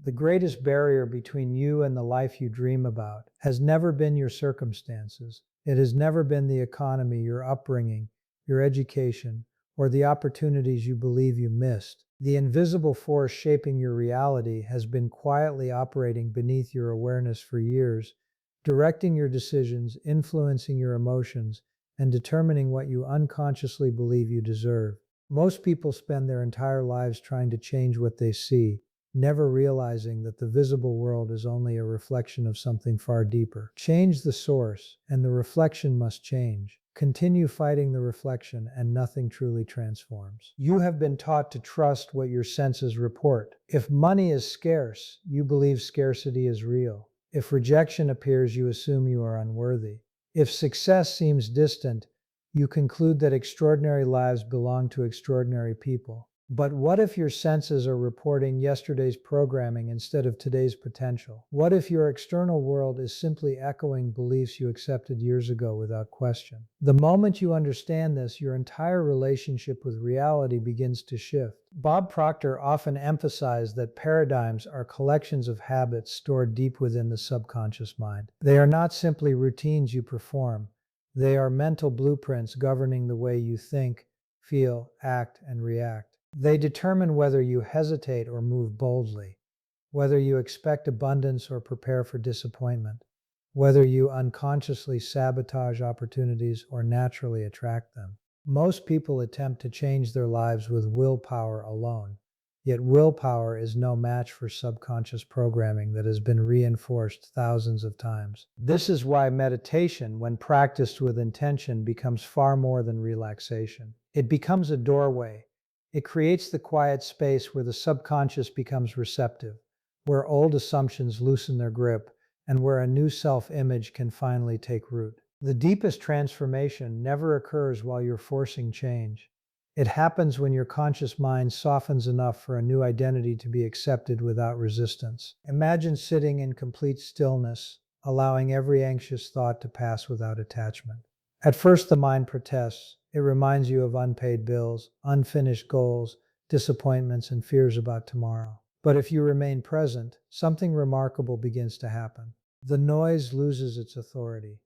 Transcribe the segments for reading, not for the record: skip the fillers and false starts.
The greatest barrier between you and the life you dream about has never been your circumstances. It has never been the economy, your upbringing, your education, or the opportunities you believe you missed. The invisible force shaping your reality has been quietly operating beneath your awareness for years, directing your decisions, influencing your emotions, and determining what you unconsciously believe you deserve. Most people spend their entire lives trying to change what they see, never realizing that the visible world is only a reflection of something far deeper. Change the source, and the reflection must change. Continue fighting the reflection, and nothing truly transforms. You have been taught to trust what your senses report. If money is scarce, you believe scarcity is real. If rejection appears, you assume you are unworthy. If success seems distant, you conclude that extraordinary lives belong to extraordinary people. But what if your senses are reporting yesterday's programming instead of today's potential? What if your external world is simply echoing beliefs you accepted years ago without question? The moment you understand this, your entire relationship with reality begins to shift. Bob Proctor often emphasized that paradigms are collections of habits stored deep within the subconscious mind. They are not simply routines you perform. They are mental blueprints governing the way you think, feel, act, and react. They determine whether you hesitate or move boldly, whether you expect abundance or prepare for disappointment, whether you unconsciously sabotage opportunities or naturally attract them. Most people attempt to change their lives with willpower alone, yet willpower is no match for subconscious programming that has been reinforced thousands of times. This is why meditation, when practiced with intention, becomes far more than relaxation. It becomes a doorway. It creates the quiet space where the subconscious becomes receptive, where old assumptions loosen their grip, and where a new self-image can finally take root. The deepest transformation never occurs while you're forcing change. It happens when your conscious mind softens enough for a new identity to be accepted without resistance. Imagine sitting in complete stillness, allowing every anxious thought to pass without attachment. At first, the mind protests. It reminds you of unpaid bills, unfinished goals, disappointments, and fears about tomorrow. But if you remain present, something remarkable begins to happen. The noise loses its authority.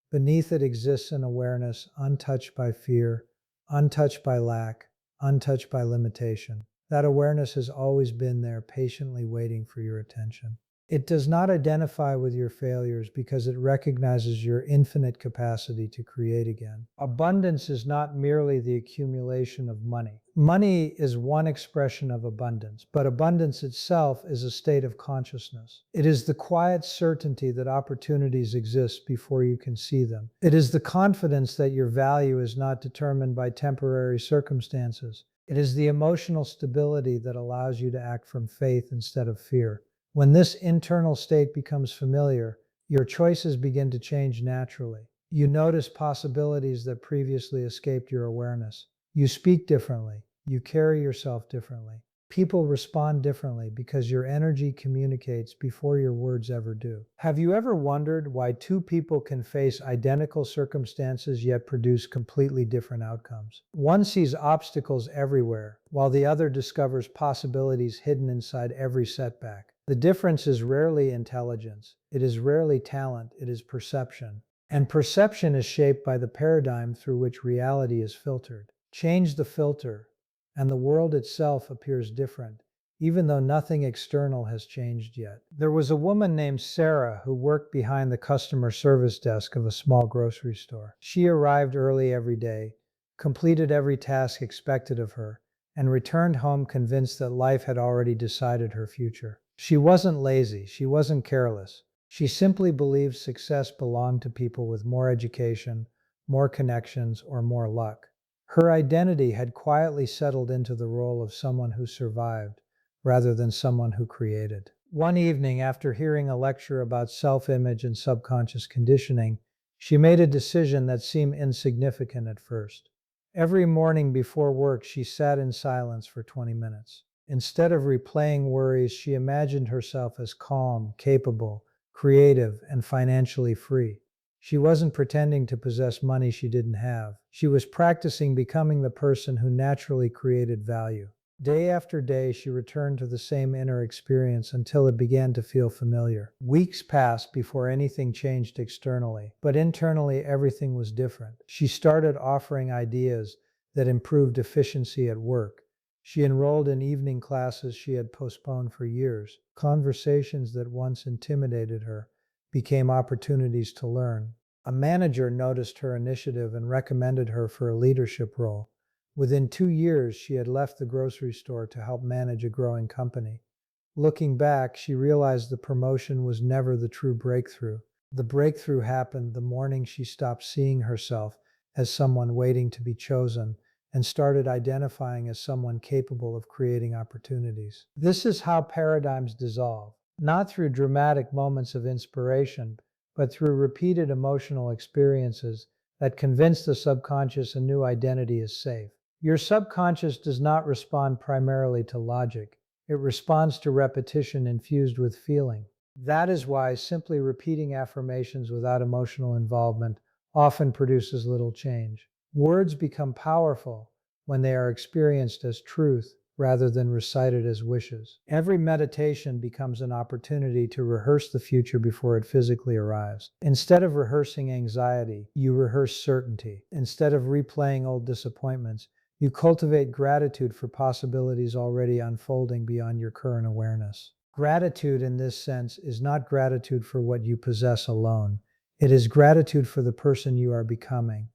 Beneath it exists an awareness untouched by fear, untouched by lack, untouched by limitation. That awareness has always been there, patiently waiting for your attention. It does not identify with your failures because it recognizes your infinite capacity to create again. Abundance is not merely the accumulation of money. Money is one expression of abundance, but abundance itself is a state of consciousness. It is the quiet certainty that opportunities exist before you can see them. It is the confidence that your value is not determined by temporary circumstances. It is the emotional stability that allows you to act from faith instead of fear. When this internal state becomes familiar, your choices begin to change naturally. You notice possibilities that previously escaped your awareness. You speak differently. You carry yourself differently. People respond differently because your energy communicates before your words ever do. Have you ever wondered why two people can face identical circumstances yet produce completely different outcomes? One sees obstacles everywhere, while the other discovers possibilities hidden inside every setback. The difference is rarely intelligence. It is rarely talent. It is perception. And perception is shaped by the paradigm through which reality is filtered. Change the filter, and the world itself appears different, even though nothing external has changed yet. There was a woman named Sarah who worked behind the customer service desk of a small grocery store. She arrived early every day, completed every task expected of her, and returned home convinced that life had already decided her future. She wasn't lazy. She wasn't careless. She simply believed success belonged to people with more education, more connections, or more luck. Her identity had quietly settled into the role of someone who survived, rather than someone who created. One evening, after hearing a lecture about self-image and subconscious conditioning, she made a decision that seemed insignificant at first. Every morning before work, she sat in silence for 20 minutes. Instead of replaying worries, she imagined herself as calm, capable, creative, and financially free. She wasn't pretending to possess money she didn't have. She was practicing becoming the person who naturally created value. Day after day, she returned to the same inner experience until it began to feel familiar. Weeks passed before anything changed externally, but internally everything was different. She started offering ideas that improved efficiency at work. She enrolled in evening classes she had postponed for years. Conversations that once intimidated her became opportunities to learn. A manager noticed her initiative and recommended her for a leadership role. Within 2 years, she had left the grocery store to help manage a growing company. Looking back, she realized the promotion was never the true breakthrough. The breakthrough happened the morning she stopped seeing herself as someone waiting to be chosen and started identifying as someone capable of creating opportunities. This is how paradigms dissolve, not through dramatic moments of inspiration, but through repeated emotional experiences that convince the subconscious a new identity is safe. Your subconscious does not respond primarily to logic. It responds to repetition infused with feeling. That is why simply repeating affirmations without emotional involvement often produces little change. Words become powerful when they are experienced as truth rather than recited as wishes. Every meditation becomes an opportunity to rehearse the future before it physically arrives. Instead of rehearsing anxiety, you rehearse certainty. Instead of replaying old disappointments, you cultivate gratitude for possibilities already unfolding beyond your current awareness. Gratitude in this sense is not gratitude for what you possess alone. It is gratitude for the person you are becoming.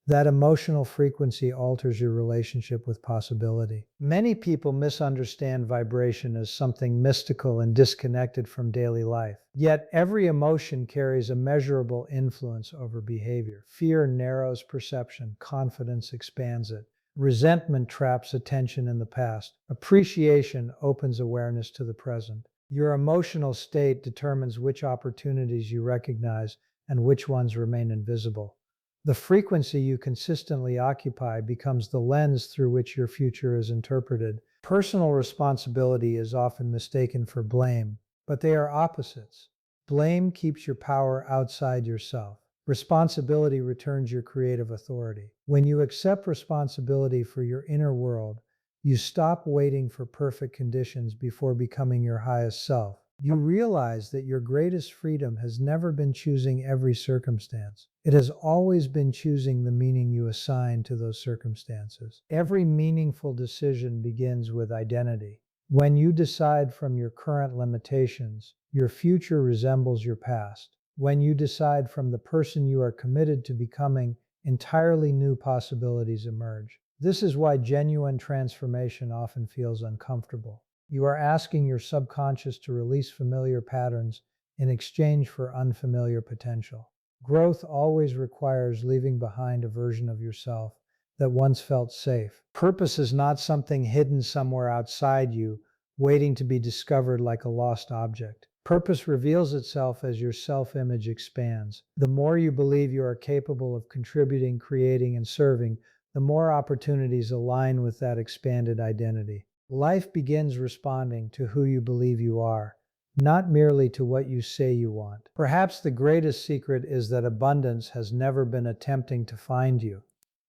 That emotional frequency alters your relationship with possibility. Many people misunderstand vibration as something mystical and disconnected from daily life. Yet every emotion carries a measurable influence over behavior. Fear narrows perception, confidence expands it. Resentment traps attention in the past. Appreciation opens awareness to the present. Your emotional state determines which opportunities you recognize and which ones remain invisible. The frequency you consistently occupy becomes the lens through which your future is interpreted. Personal responsibility is often mistaken for blame, but they are opposites. Blame keeps your power outside yourself. Responsibility returns your creative authority. When you accept responsibility for your inner world, you stop waiting for perfect conditions before becoming your highest self. You realize that your greatest freedom has never been choosing every circumstance. It has always been choosing the meaning you assign to those circumstances. Every meaningful decision begins with identity. When you decide from your current limitations, your future resembles your past. When you decide from the person you are committed to becoming, entirely new possibilities emerge. This is why genuine transformation often feels uncomfortable. You are asking your subconscious to release familiar patterns in exchange for unfamiliar potential. Growth always requires leaving behind a version of yourself that once felt safe. Purpose is not something hidden somewhere outside you, waiting to be discovered like a lost object. Purpose reveals itself as your self-image expands. The more you believe you are capable of contributing, creating, and serving, the more opportunities align with that expanded identity. Life begins responding to who you believe you are, not merely to what you say you want. Perhaps the greatest secret is that abundance has never been attempting to find you.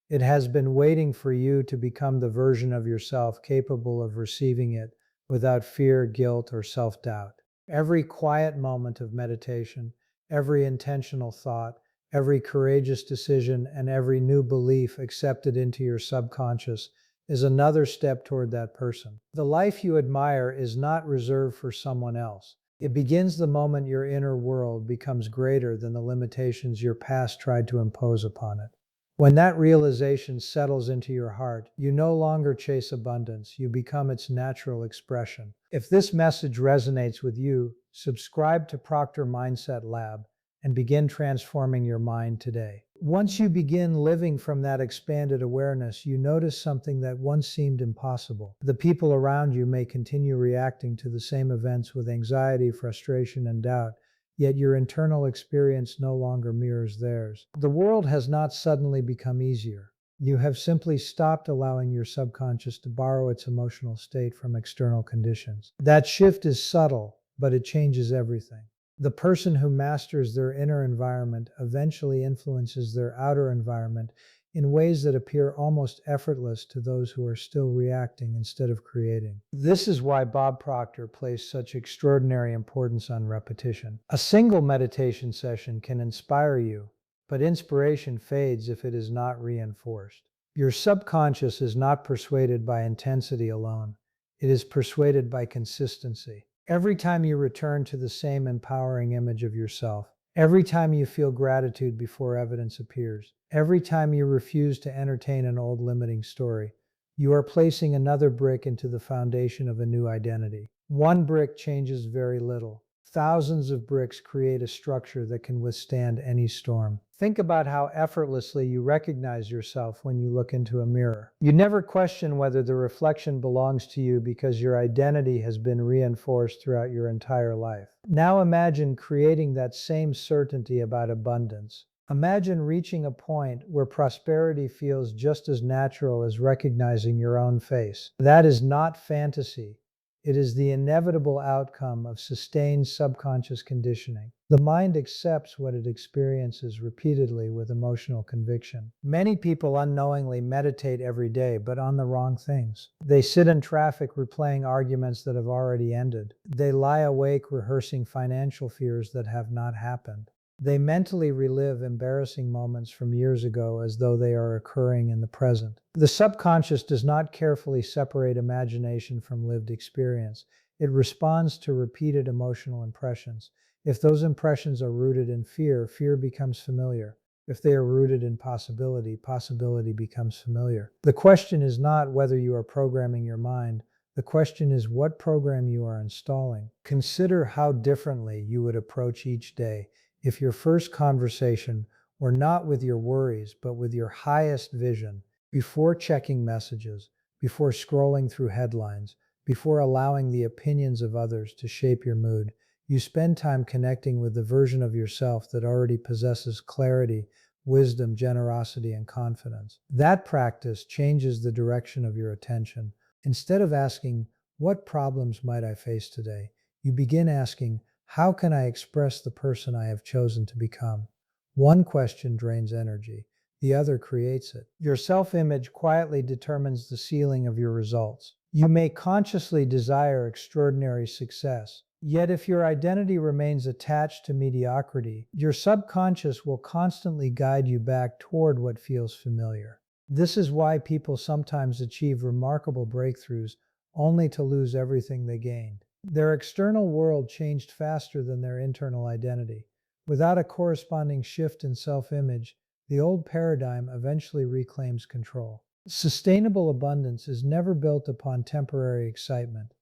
It has been waiting for you to become the version of yourself capable of receiving it without fear, guilt, or self-doubt. Every quiet moment of meditation, every intentional thought, every courageous decision, and every new belief accepted into your subconscious is another step toward that person. The life you admire is not reserved for someone else. It begins the moment your inner world becomes greater than the limitations your past tried to impose upon it. When that realization settles into your heart, you no longer chase abundance, you become its natural expression. If this message resonates with you, subscribe to Proctor Mindset Lab and begin transforming your mind today. Once you begin living from that expanded awareness, you notice something that once seemed impossible. The people around you may continue reacting to the same events with anxiety, frustration, and doubt, yet your internal experience no longer mirrors theirs. The world has not suddenly become easier. You have simply stopped allowing your subconscious to borrow its emotional state from external conditions. That shift is subtle, but it changes everything. The person who masters their inner environment eventually influences their outer environment in ways that appear almost effortless to those who are still reacting instead of creating. This is why Bob Proctor placed such extraordinary importance on repetition. A single meditation session can inspire you, but inspiration fades if it is not reinforced. Your subconscious is not persuaded by intensity alone. It is persuaded by consistency. Every time you return to the same empowering image of yourself, every time you feel gratitude before evidence appears, every time you refuse to entertain an old limiting story, you are placing another brick into the foundation of a new identity. One brick changes very little. Thousands of bricks create a structure that can withstand any storm. Think about how effortlessly you recognize yourself when you look into a mirror. You never question whether the reflection belongs to you because your identity has been reinforced throughout your entire life. Now imagine creating that same certainty about abundance. Imagine reaching a point where prosperity feels just as natural as recognizing your own face. That is not fantasy. It is the inevitable outcome of sustained subconscious conditioning. The mind accepts what it experiences repeatedly with emotional conviction. Many people unknowingly meditate every day, but on the wrong things. They sit in traffic replaying arguments that have already ended. They lie awake rehearsing financial fears that have not happened. They mentally relive embarrassing moments from years ago as though they are occurring in the present. The subconscious does not carefully separate imagination from lived experience. It responds to repeated emotional impressions. If those impressions are rooted in fear, fear becomes familiar. If they are rooted in possibility, possibility becomes familiar. The question is not whether you are programming your mind. The question is what program you are installing. Consider how differently you would approach each day if your first conversation were not with your worries, but with your highest vision, before checking messages, before scrolling through headlines, before allowing the opinions of others to shape your mood. You spend time connecting with the version of yourself that already possesses clarity, wisdom, generosity, and confidence. That practice changes the direction of your attention. Instead of asking, "What problems might I face today?" you begin asking, "How can I express the person I have chosen to become?" One question drains energy, the other creates it. Your self-image quietly determines the ceiling of your results. You may consciously desire extraordinary success, yet if your identity remains attached to mediocrity, your subconscious will constantly guide you back toward what feels familiar. This is why people sometimes achieve remarkable breakthroughs only to lose everything they gained. Their external world changed faster than their internal identity. Without a corresponding shift in self-image, the old paradigm eventually reclaims control. Sustainable abundance is never built upon temporary excitement.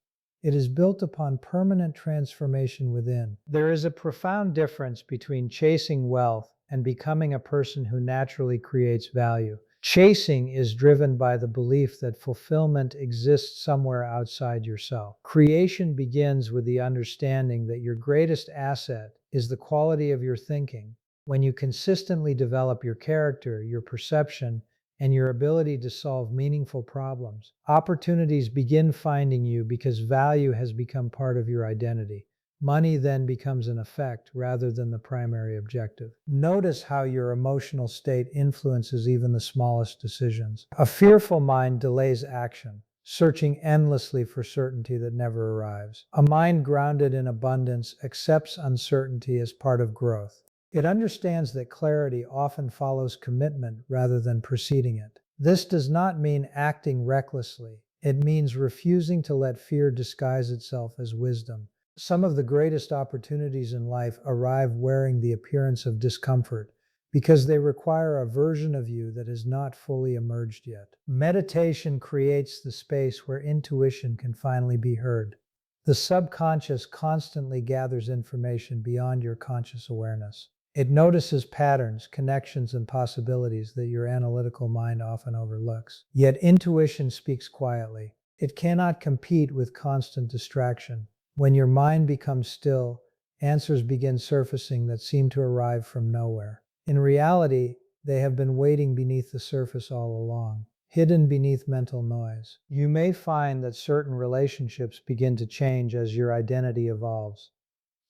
It is built upon permanent transformation within. There is a profound difference between chasing wealth and becoming a person who naturally creates value. Chasing is driven by the belief that fulfillment exists somewhere outside yourself. Creation begins with the understanding that your greatest asset is the quality of your thinking. When you consistently develop your character, your perception, and your ability to solve meaningful problems, opportunities begin finding you because value has become part of your identity. Money then becomes an effect rather than the primary objective. Notice how your emotional state influences even the smallest decisions. A fearful mind delays action, searching endlessly for certainty that never arrives. A mind grounded in abundance accepts uncertainty as part of growth. It understands that clarity often follows commitment rather than preceding it. This does not mean acting recklessly. It means refusing to let fear disguise itself as wisdom. Some of the greatest opportunities in life arrive wearing the appearance of discomfort because they require a version of you that has not fully emerged yet. Meditation creates the space where intuition can finally be heard. The subconscious constantly gathers information beyond your conscious awareness. It notices patterns, connections, and possibilities that your analytical mind often overlooks. Yet intuition speaks quietly. It cannot compete with constant distraction. When your mind becomes still, answers begin surfacing that seem to arrive from nowhere. In reality, they have been waiting beneath the surface all along, hidden beneath mental noise. You may find that certain relationships begin to change as your identity evolves.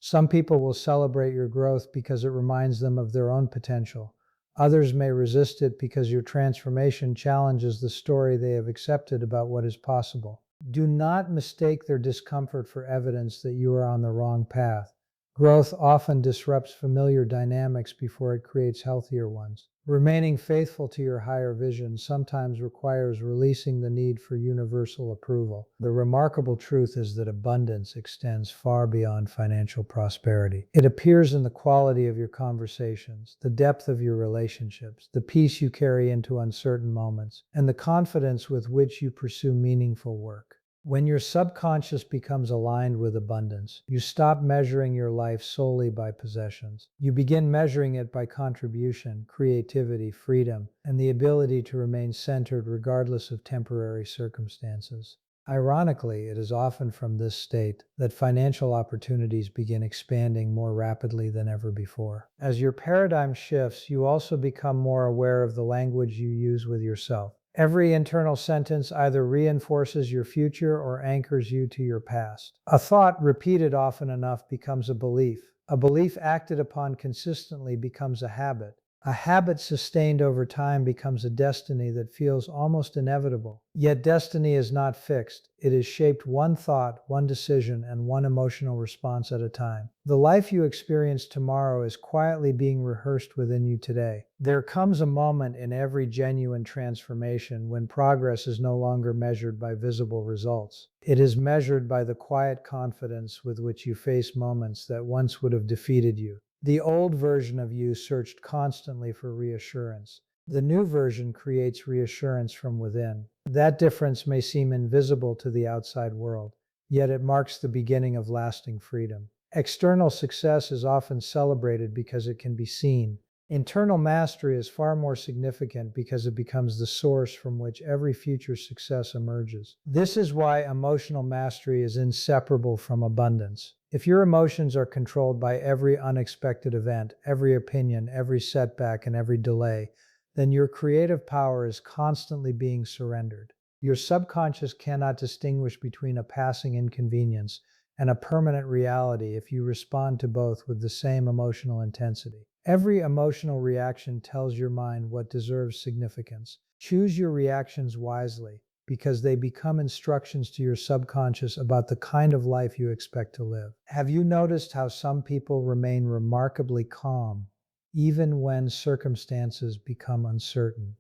Some people will celebrate your growth because it reminds them of their own potential. Others may resist it because your transformation challenges the story they have accepted about what is possible. Do not mistake their discomfort for evidence that you are on the wrong path. Growth often disrupts familiar dynamics before it creates healthier ones. Remaining faithful to your higher vision sometimes requires releasing the need for universal approval. The remarkable truth is that abundance extends far beyond financial prosperity. It appears in the quality of your conversations, the depth of your relationships, the peace you carry into uncertain moments, and the confidence with which you pursue meaningful work. When your subconscious becomes aligned with abundance, you stop measuring your life solely by possessions. You begin measuring it by contribution, creativity, freedom, and the ability to remain centered regardless of temporary circumstances. Ironically, it is often from this state that financial opportunities begin expanding more rapidly than ever before. As your paradigm shifts, you also become more aware of the language you use with yourself. Every internal sentence either reinforces your future or anchors you to your past. A thought repeated often enough becomes a belief. A belief acted upon consistently becomes a habit. A habit sustained over time becomes a destiny that feels almost inevitable. Yet destiny is not fixed. It is shaped one thought, one decision, and one emotional response at a time. The life you experience tomorrow is quietly being rehearsed within you today. There comes a moment in every genuine transformation when progress is no longer measured by visible results. It is measured by the quiet confidence with which you face moments that once would have defeated you. The old version of you searched constantly for reassurance. The new version creates reassurance from within. That difference may seem invisible to the outside world, yet it marks the beginning of lasting freedom. External success is often celebrated because it can be seen. Internal mastery is far more significant because it becomes the source from which every future success emerges. This is why emotional mastery is inseparable from abundance. If your emotions are controlled by every unexpected event, every opinion, every setback, and every delay, then your creative power is constantly being surrendered. Your subconscious cannot distinguish between a passing inconvenience and a permanent reality if you respond to both with the same emotional intensity. Every emotional reaction tells your mind what deserves significance. Choose your reactions wisely, because they become instructions to your subconscious about the kind of life you expect to live. Have you noticed how some people remain remarkably calm, even when circumstances become uncertain?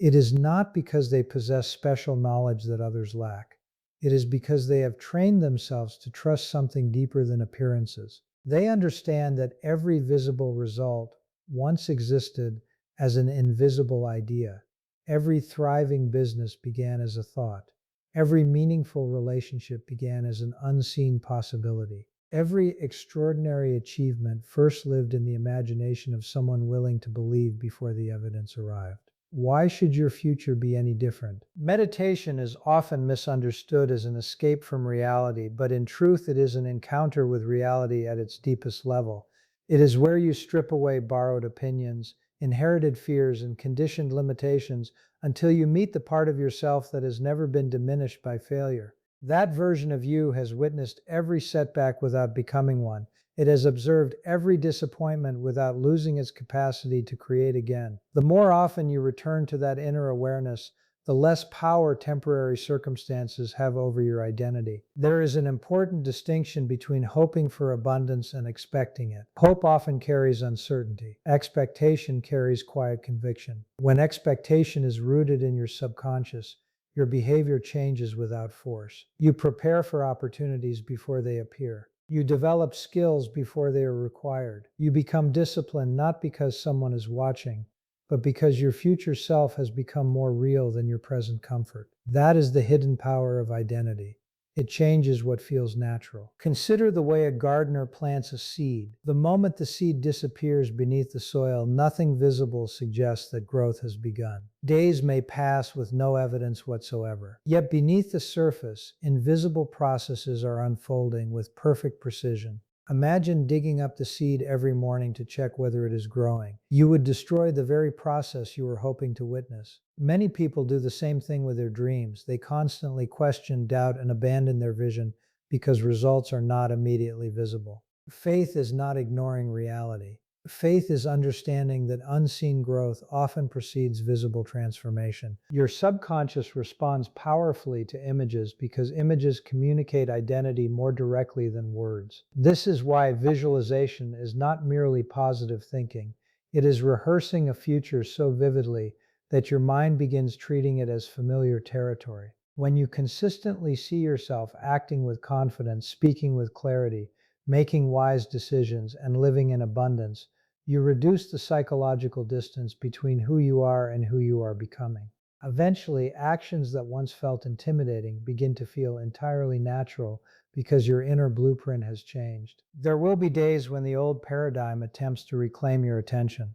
It is not because they possess special knowledge that others lack. It is because they have trained themselves to trust something deeper than appearances. They understand that every visible result once existed as an invisible idea. Every thriving business began as a thought. Every meaningful relationship began as an unseen possibility. Every extraordinary achievement first lived in the imagination of someone willing to believe before the evidence arrived. Why should your future be any different? Meditation is often misunderstood as an escape from reality, but in truth, it is an encounter with reality at its deepest level. It is where you strip away borrowed opinions, inherited fears, and conditioned limitations until you meet the part of yourself that has never been diminished by failure. That version of you has witnessed every setback without becoming one. It has observed every disappointment without losing its capacity to create again. The more often you return to that inner awareness, the less power temporary circumstances have over your identity. There is an important distinction between hoping for abundance and expecting it. Hope often carries uncertainty. Expectation carries quiet conviction. When expectation is rooted in your subconscious, your behavior changes without force. You prepare for opportunities before they appear. You develop skills before they are required. You become disciplined not because someone is watching, but because your future self has become more real than your present comfort. That is the hidden power of identity. It changes what feels natural. Consider the way a gardener plants a seed. The moment the seed disappears beneath the soil, nothing visible suggests that growth has begun. Days may pass with no evidence whatsoever. Yet beneath the surface, invisible processes are unfolding with perfect precision. Imagine digging up the seed every morning to check whether it is growing. You would destroy the very process you were hoping to witness. Many people do the same thing with their dreams. They constantly question, doubt, and abandon their vision because results are not immediately visible. Faith is not ignoring reality. Faith is understanding that unseen growth often precedes visible transformation. Your subconscious responds powerfully to images because images communicate identity more directly than words. This is why visualization is not merely positive thinking. It is rehearsing a future so vividly that your mind begins treating it as familiar territory. When you consistently see yourself acting with confidence, speaking with clarity, making wise decisions, and living in abundance, you reduce the psychological distance between who you are and who you are becoming. Eventually, actions that once felt intimidating begin to feel entirely natural because your inner blueprint has changed. There will be days when the old paradigm attempts to reclaim your attention.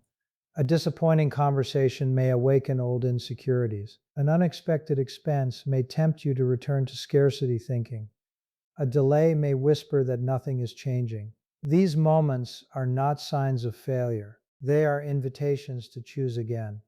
A disappointing conversation may awaken old insecurities. An unexpected expense may tempt you to return to scarcity thinking. A delay may whisper that nothing is changing. These moments are not signs of failure. They are invitations to choose again.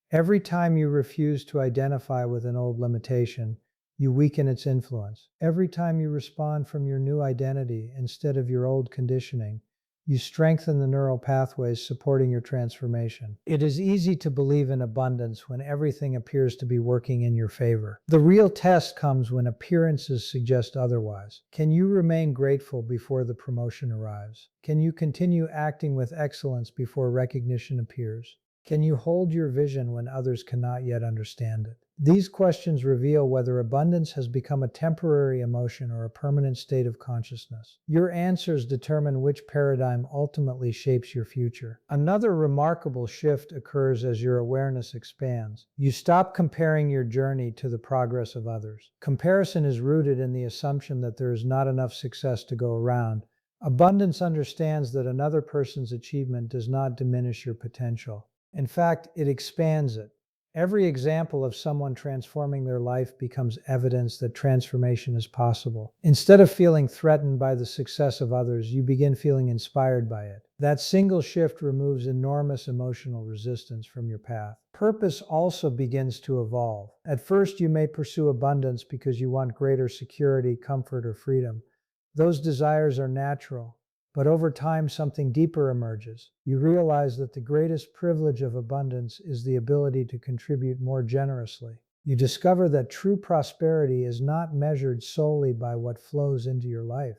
Every time you refuse to identify with an old limitation, you weaken its influence. Every time you respond from your new identity instead of your old conditioning, you strengthen the neural pathways supporting your transformation. It is easy to believe in abundance when everything appears to be working in your favor. The real test comes when appearances suggest otherwise. Can you remain grateful before the promotion arrives? Can you continue acting with excellence before recognition appears? Can you hold your vision when others cannot yet understand it? These questions reveal whether abundance has become a temporary emotion or a permanent state of consciousness. Your answers determine which paradigm ultimately shapes your future. Another remarkable shift occurs as your awareness expands. You stop comparing your journey to the progress of others. Comparison is rooted in the assumption that there is not enough success to go around. Abundance understands that another person's achievement does not diminish your potential. In fact, it expands it. Every example of someone transforming their life becomes evidence that transformation is possible. Instead of feeling threatened by the success of others, you begin feeling inspired by it. That single shift removes enormous emotional resistance from your path. Purpose also begins to evolve. At first, you may pursue abundance because you want greater security, comfort, or freedom. Those desires are natural. But over time, something deeper emerges. You realize that the greatest privilege of abundance is the ability to contribute more generously. You discover that true prosperity is not measured solely by what flows into your life,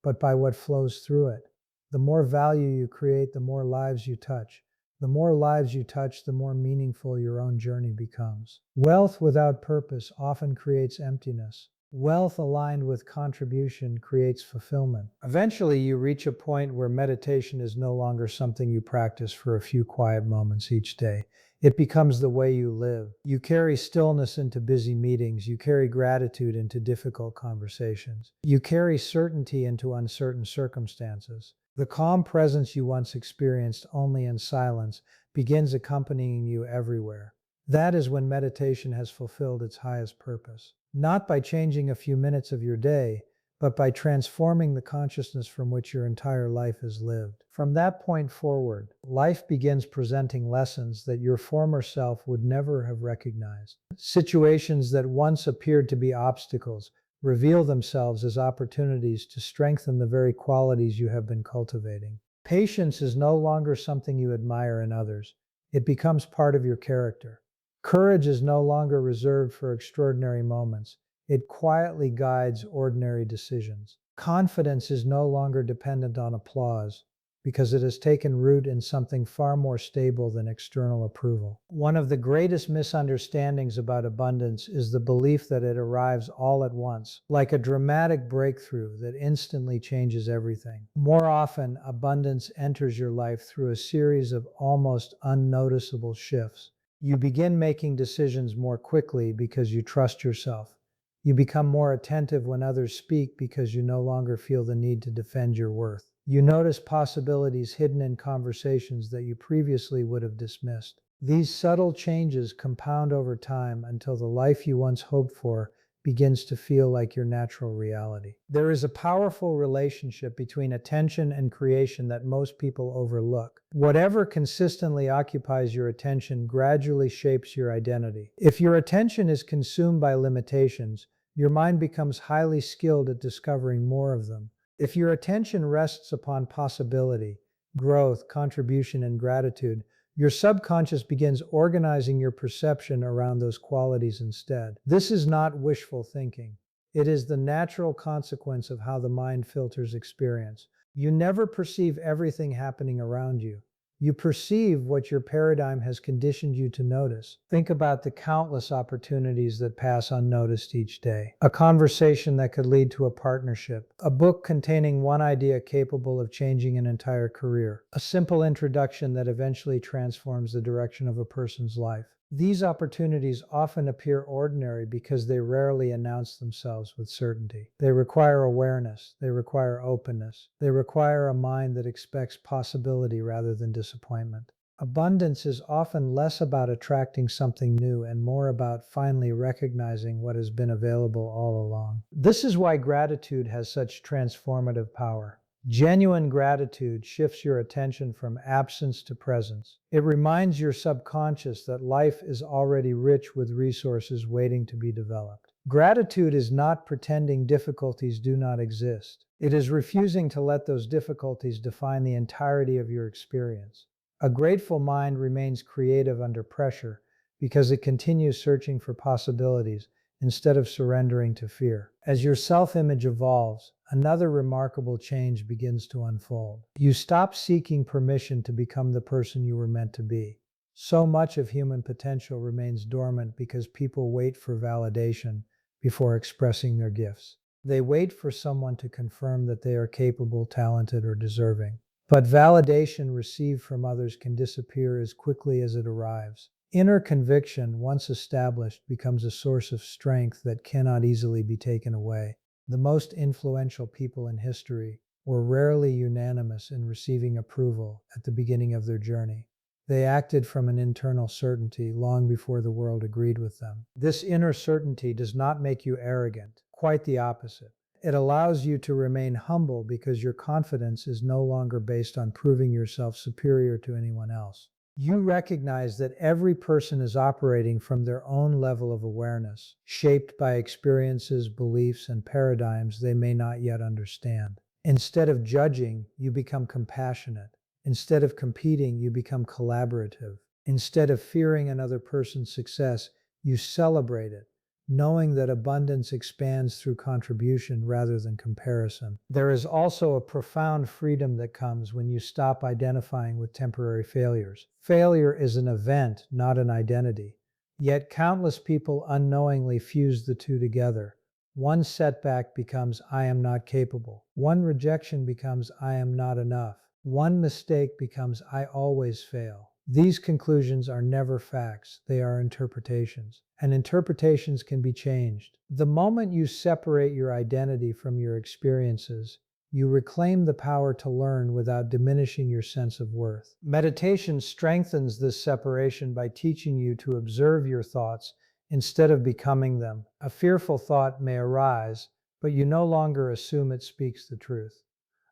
but by what flows through it. The more value you create, the more lives you touch. The more lives you touch, the more meaningful your own journey becomes. Wealth without purpose often creates emptiness. Wealth aligned with contribution creates fulfillment. Eventually, you reach a point where meditation is no longer something you practice for a few quiet moments each day. It becomes the way you live. You carry stillness into busy meetings. You carry gratitude into difficult conversations. You carry certainty into uncertain circumstances. The calm presence you once experienced only in silence begins accompanying you everywhere. That is when meditation has fulfilled its highest purpose. Not by changing a few minutes of your day, but by transforming the consciousness from which your entire life is lived. From that point forward, life begins presenting lessons that your former self would never have recognized. Situations that once appeared to be obstacles reveal themselves as opportunities to strengthen the very qualities you have been cultivating. Patience is no longer something you admire in others. It becomes part of your character. Courage is no longer reserved for extraordinary moments. It quietly guides ordinary decisions. Confidence is no longer dependent on applause because it has taken root in something far more stable than external approval. One of the greatest misunderstandings about abundance is the belief that it arrives all at once, like a dramatic breakthrough that instantly changes everything. More often, abundance enters your life through a series of almost unnoticeable shifts. You begin making decisions more quickly because you trust yourself. You become more attentive when others speak because you no longer feel the need to defend your worth. You notice possibilities hidden in conversations that you previously would have dismissed. These subtle changes compound over time until the life you once hoped for begins to feel like your natural reality. There is a powerful relationship between attention and creation that most people overlook. Whatever consistently occupies your attention gradually shapes your identity. If your attention is consumed by limitations, your mind becomes highly skilled at discovering more of them. If your attention rests upon possibility, growth, contribution, and gratitude, your subconscious begins organizing your perception around those qualities instead. This is not wishful thinking. It is the natural consequence of how the mind filters experience. You never perceive everything happening around you. You perceive what your paradigm has conditioned you to notice. Think about the countless opportunities that pass unnoticed each day. A conversation that could lead to a partnership. A book containing one idea capable of changing an entire career. A simple introduction that eventually transforms the direction of a person's life. These opportunities often appear ordinary because they rarely announce themselves with certainty. They require awareness. They require openness. They require a mind that expects possibility rather than disappointment. Abundance is often less about attracting something new and more about finally recognizing what has been available all along. This is why gratitude has such transformative power. Genuine gratitude shifts your attention from absence to presence. It reminds your subconscious that life is already rich with resources waiting to be developed. Gratitude is not pretending difficulties do not exist. It is refusing to let those difficulties define the entirety of your experience. A grateful mind remains creative under pressure because it continues searching for possibilities instead of surrendering to fear. As your self-image evolves, another remarkable change begins to unfold. You stop seeking permission to become the person you were meant to be. So much of human potential remains dormant because people wait for validation before expressing their gifts. They wait for someone to confirm that they are capable, talented, or deserving. But validation received from others can disappear as quickly as it arrives. Inner conviction, once established, becomes a source of strength that cannot easily be taken away. The most influential people in history were rarely unanimous in receiving approval at the beginning of their journey. They acted from an internal certainty long before the world agreed with them. This inner certainty does not make you arrogant, quite the opposite. It allows you to remain humble because your confidence is no longer based on proving yourself superior to anyone else. You recognize that every person is operating from their own level of awareness, shaped by experiences, beliefs, and paradigms they may not yet understand. Instead of judging, you become compassionate. Instead of competing, you become collaborative. Instead of fearing another person's success, you celebrate it, knowing that abundance expands through contribution rather than comparison. There is also a profound freedom that comes when you stop identifying with temporary failures. Failure is an event, not an identity. Yet countless people unknowingly fuse the two together. One setback becomes "I am not capable." One rejection becomes "I am not enough." One mistake becomes "I always fail." These conclusions are never facts, they are interpretations, and interpretations can be changed. The moment you separate your identity from your experiences, you reclaim the power to learn without diminishing your sense of worth. Meditation strengthens this separation by teaching you to observe your thoughts instead of becoming them. A fearful thought may arise, but you no longer assume it speaks the truth.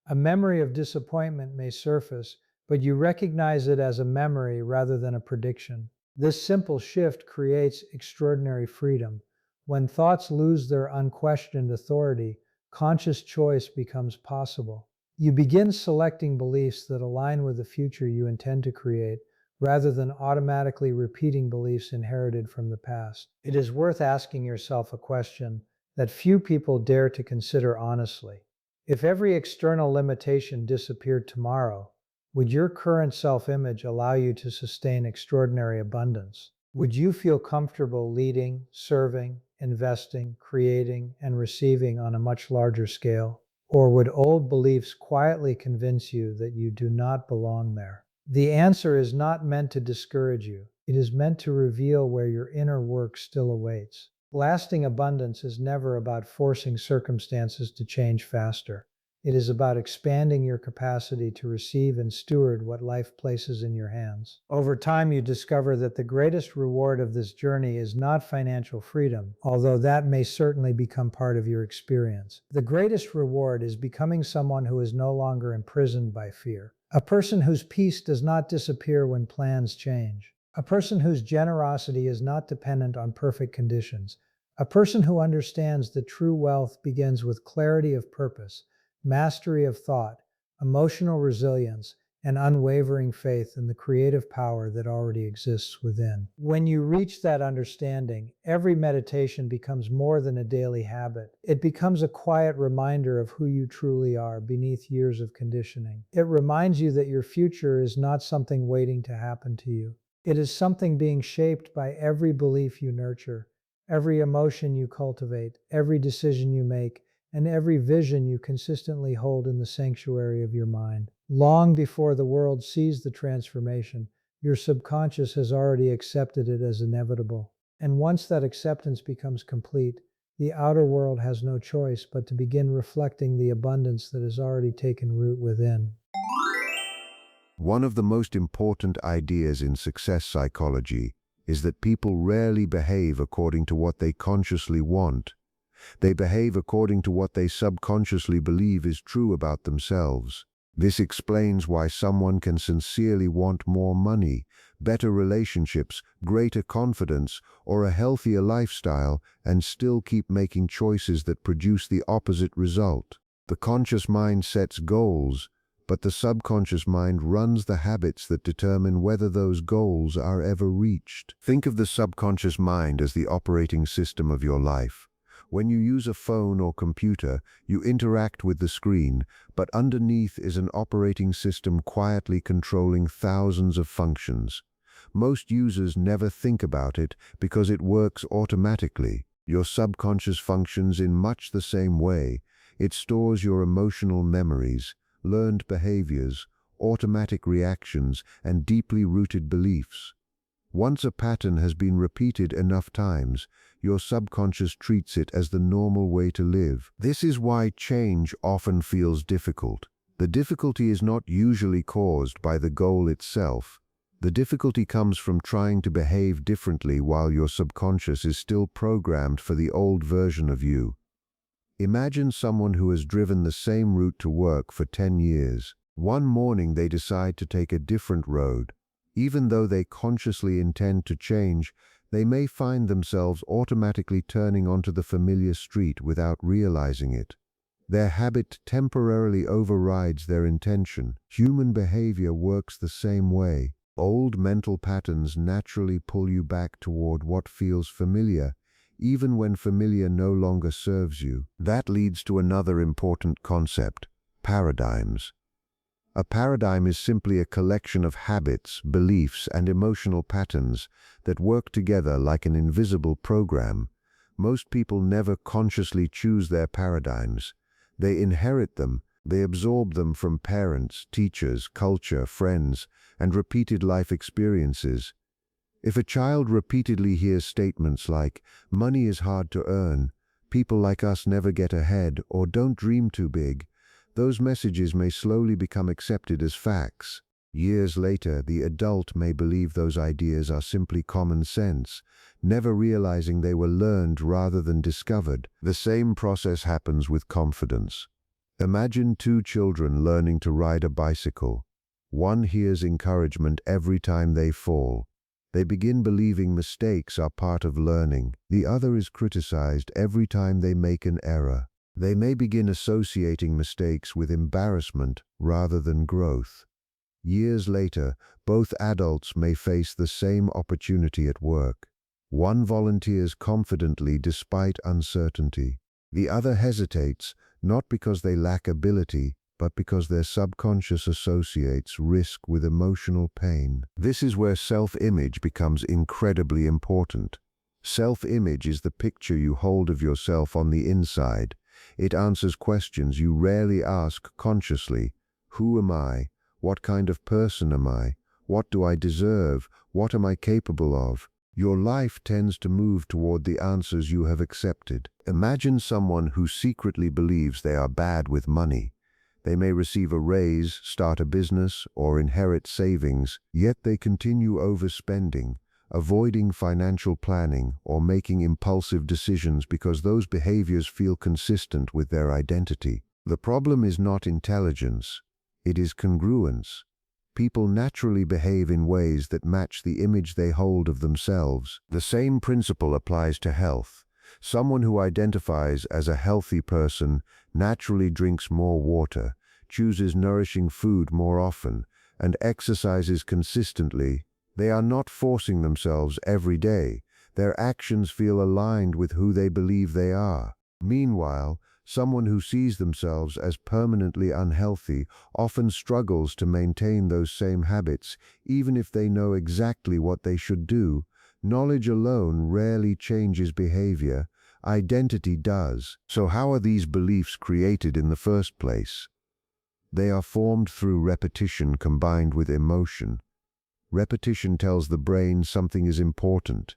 A memory of disappointment may surface, but you recognize it as a memory rather than a prediction. This simple shift creates extraordinary freedom. When thoughts lose their unquestioned authority, conscious choice becomes possible. You begin selecting beliefs that align with the future you intend to create, rather than automatically repeating beliefs inherited from the past. It is worth asking yourself a question that few people dare to consider honestly. If every external limitation disappeared tomorrow, would your current self-image allow you to sustain extraordinary abundance? Would you feel comfortable leading, serving, investing, creating, and receiving on a much larger scale? Or would old beliefs quietly convince you that you do not belong there? The answer is not meant to discourage you. It is meant to reveal where your inner work still awaits. Lasting abundance is never about forcing circumstances to change faster. It is about expanding your capacity to receive and steward what life places in your hands. Over time, you discover that the greatest reward of this journey is not financial freedom, although that may certainly become part of your experience. The greatest reward is becoming someone who is no longer imprisoned by fear. A person whose peace does not disappear when plans change. A person whose generosity is not dependent on perfect conditions. A person who understands that true wealth begins with clarity of purpose, mastery of thought, emotional resilience, and unwavering faith in the creative power that already exists within. When you reach that understanding, every meditation becomes more than a daily habit. It becomes a quiet reminder of who you truly are beneath years of conditioning. It reminds you that your future is not something waiting to happen to you. It is something being shaped by every belief you nurture, every emotion you cultivate, every decision you make, and every vision you consistently hold in the sanctuary of your mind. Long before the world sees the transformation, your subconscious has already accepted it as inevitable. And once that acceptance becomes complete, the outer world has no choice but to begin reflecting the abundance that has already taken root within. One of the most important ideas in success psychology is that people rarely behave according to what they consciously want. They behave according to what they subconsciously believe is true about themselves. This explains why someone can sincerely want more money, better relationships, greater confidence, or a healthier lifestyle and still keep making choices that produce the opposite result. The conscious mind sets goals, but the subconscious mind runs the habits that determine whether those goals are ever reached. Think of the subconscious mind as the operating system of your life. When you use a phone or computer, you interact with the screen, but underneath is an operating system quietly controlling thousands of functions. Most users never think about it because it works automatically. Your subconscious functions in much the same way. It stores your emotional memories, learned behaviors, automatic reactions, and deeply rooted beliefs. Once a pattern has been repeated enough times, your subconscious treats it as the normal way to live. This is why change often feels difficult. The difficulty is not usually caused by the goal itself. The difficulty comes from trying to behave differently while your subconscious is still programmed for the old version of you. Imagine someone who has driven the same route to work for 10 years. One morning they decide to take a different road. Even though they consciously intend to change, they may find themselves automatically turning onto the familiar street without realizing it. Their habit temporarily overrides their intention. Human behavior works the same way. Old mental patterns naturally pull you back toward what feels familiar, even when familiar no longer serves you. That leads to another important concept: paradigms. A paradigm is simply a collection of habits, beliefs, and emotional patterns that work together like an invisible program. Most people never consciously choose their paradigms. They inherit them. They absorb them from parents, teachers, culture, friends, and repeated life experiences. If a child repeatedly hears statements like, "Money is hard to earn," "People like us never get ahead," or "Don't dream too big," those messages may slowly become accepted as facts. Years later, the adult may believe those ideas are simply common sense, never realizing they were learned rather than discovered. The same process happens with confidence. Imagine two children learning to ride a bicycle. One hears encouragement every time they fall. They begin believing mistakes are part of learning. The other is criticized every time they make an error. They may begin associating mistakes with embarrassment rather than growth. Years later, both adults may face the same opportunity at work. One volunteers confidently despite uncertainty. The other hesitates, not because they lack ability, but because their subconscious associates risk with emotional pain. This is where self-image becomes incredibly important. Self-image is the picture you hold of yourself on the inside. It answers questions you rarely ask consciously. Who am I? What kind of person am I? What do I deserve? What am I capable of? Your life tends to move toward the answers you have accepted. Imagine someone who secretly believes they are bad with money. They may receive a raise, start a business, or inherit savings, yet they continue overspending, avoiding financial planning, or making impulsive decisions because those behaviors feel consistent with their identity. The problem is not intelligence, it is congruence. People naturally behave in ways that match the image they hold of themselves. The same principle applies to health. Someone who identifies as a healthy person naturally drinks more water, chooses nourishing food more often, and exercises consistently, they are not forcing themselves every day. Their actions feel aligned with who they believe they are. Meanwhile, someone who sees themselves as permanently unhealthy often struggles to maintain those same habits, even if they know exactly what they should do. Knowledge alone rarely changes behavior. Identity does. So how are these beliefs created in the first place? They are formed through repetition combined with emotion. Repetition tells the brain something is important.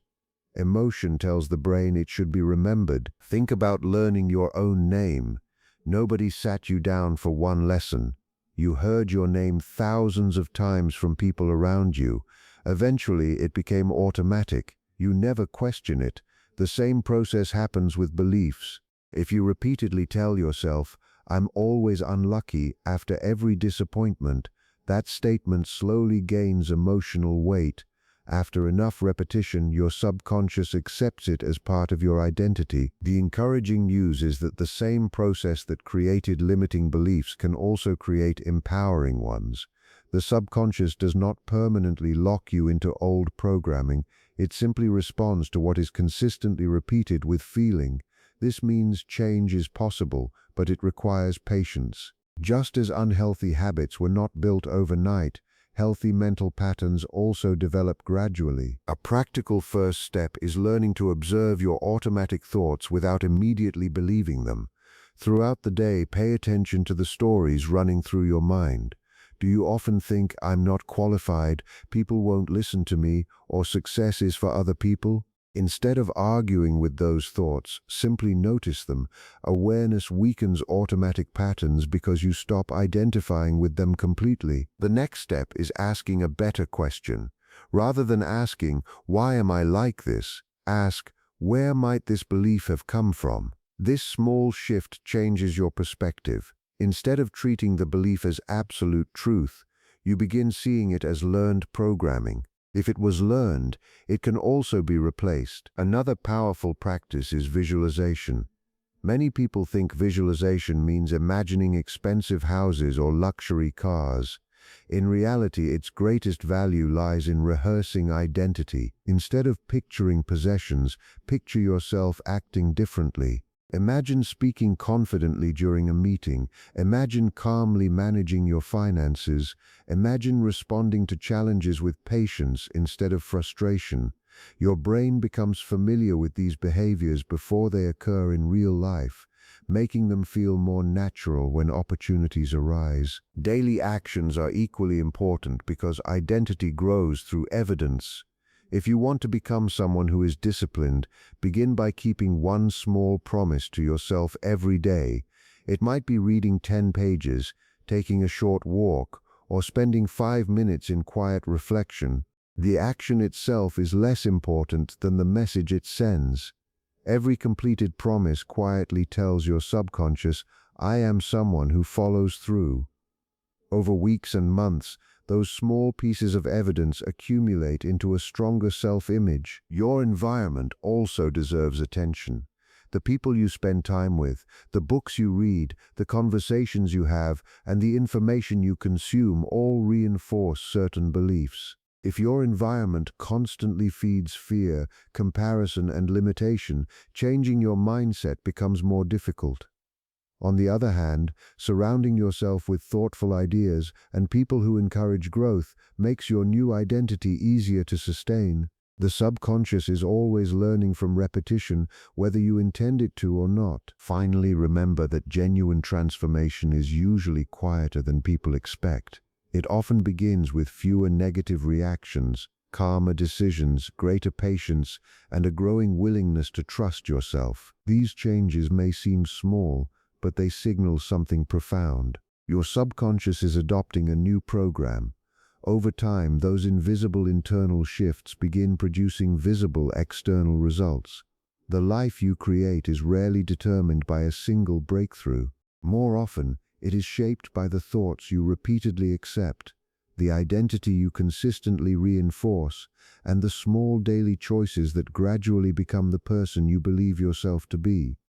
Emotion tells the brain it should be remembered. Think about learning your own name. Nobody sat you down for one lesson. You heard your name thousands of times from people around you. Eventually, it became automatic. You never question it. The same process happens with beliefs. If you repeatedly tell yourself, "I'm always unlucky," after every disappointment, that statement slowly gains emotional weight. After enough repetition, your subconscious accepts it as part of your identity. The encouraging news is that the same process that created limiting beliefs can also create empowering ones. The subconscious does not permanently lock you into old programming. It simply responds to what is consistently repeated with feeling. This means change is possible, but it requires patience. Just as unhealthy habits were not built overnight, healthy mental patterns also develop gradually. A practical first step is learning to observe your automatic thoughts without immediately believing them. Throughout the day, pay attention to the stories running through your mind. Do you often think, "I'm not qualified, people won't listen to me," or "success is for other people"? Instead of arguing with those thoughts, simply notice them. Awareness weakens automatic patterns because you stop identifying with them completely. The next step is asking a better question. Rather than asking, "Why am I like this?" ask, "Where might this belief have come from?" This small shift changes your perspective. Instead of treating the belief as absolute truth, you begin seeing it as learned programming. If it was learned, it can also be replaced. Another powerful practice is visualization. Many people think visualization means imagining expensive houses or luxury cars. In reality, its greatest value lies in rehearsing identity. Instead of picturing possessions, picture yourself acting differently. Imagine speaking confidently during a meeting. Imagine calmly managing your finances. Imagine responding to challenges with patience instead of frustration. Your brain becomes familiar with these behaviors before they occur in real life, making them feel more natural when opportunities arise. Daily actions are equally important because identity grows through evidence. If you want to become someone who is disciplined, begin by keeping one small promise to yourself every day. It might be reading 10 pages, taking a short walk, or spending 5 minutes in quiet reflection. The action itself is less important than the message it sends. Every completed promise quietly tells your subconscious, "I am someone who follows through." Over weeks and months, those small pieces of evidence accumulate into a stronger self-image. Your environment also deserves attention. The people you spend time with, the books you read, the conversations you have, and the information you consume all reinforce certain beliefs. If your environment constantly feeds fear, comparison, and limitation, changing your mindset becomes more difficult. On the other hand, surrounding yourself with thoughtful ideas and people who encourage growth makes your new identity easier to sustain. The subconscious is always learning from repetition, whether you intend it to or not. Finally, remember that genuine transformation is usually quieter than people expect. It often begins with fewer negative reactions, calmer decisions, greater patience, and a growing willingness to trust yourself. These changes may seem small, but they signal something profound. Your subconscious is adopting a new program. Over time, those invisible internal shifts begin producing visible external results. The life you create is rarely determined by a single breakthrough. More often, it is shaped by the thoughts you repeatedly accept, the identity you consistently reinforce, and the small daily choices that gradually become the person you believe yourself to be.